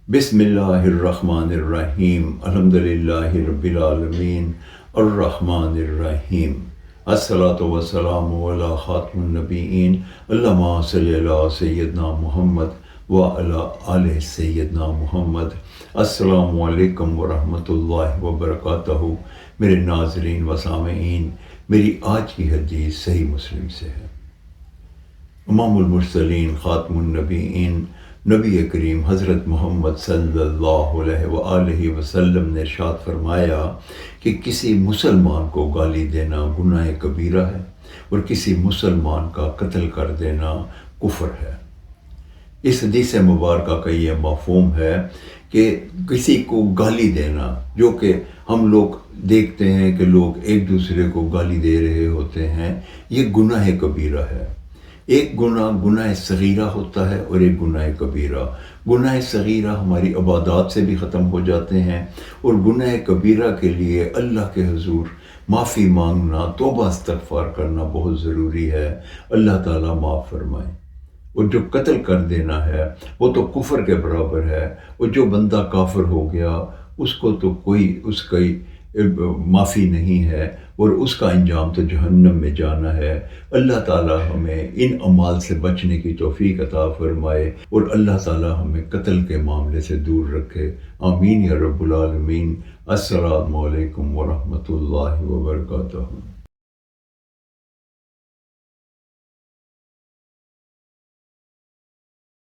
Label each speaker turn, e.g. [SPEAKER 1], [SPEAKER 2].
[SPEAKER 1] بسم اللہ الرحمن الرحیم الحمدللہ رب العالمین الرحمن الرحیم الصلاۃ والسلام علی خاتم النبیین اللہم صلی علی سیدنا محمد وعلی آلہ سیدنا محمد۔ السلام علیکم ورحمۃ اللہ وبرکاتہ۔ میرے ناظرین و سامعین، میری آج کی حدیث صحیح مسلم سے ہے۔ امام المرسلین خاتم النبیین نبی کریم حضرت محمد صلی اللہ علیہ وآلہ وسلم نے ارشاد فرمایا کہ کسی مسلمان کو گالی دینا گناہ کبیرہ ہے اور کسی مسلمان کا قتل کر دینا کفر ہے۔ اس حدیث مبارکہ کا یہ مفہوم ہے کہ کسی کو گالی دینا، جو کہ ہم لوگ دیکھتے ہیں کہ لوگ ایک دوسرے کو گالی دے رہے ہوتے ہیں، یہ گناہ کبیرہ ہے۔ ایک گناہ صغیرہ ہوتا ہے اور ایک گناہ کبیرہ۔ گناہ صغیرہ ہماری عبادات سے بھی ختم ہو جاتے ہیں، اور گناہ کبیرہ کے لیے اللہ کے حضور معافی مانگنا، توبہ استغفار کرنا بہت ضروری ہے۔ اللہ تعالیٰ معاف فرمائے۔ اور جو قتل کر دینا ہے وہ تو کفر کے برابر ہے، اور جو بندہ کافر ہو گیا اس کو تو اس کی معافی نہیں ہے، اور اس کا انجام تو جہنم میں جانا ہے۔ اللہ تعالی ہمیں ان اعمال سے بچنے کی توفیق عطا فرمائے، اور اللہ تعالی ہمیں قتل کے معاملے سے دور رکھے۔ آمین یا رب العالمین۔ السلام علیکم ورحمۃ اللہ وبرکاتہ۔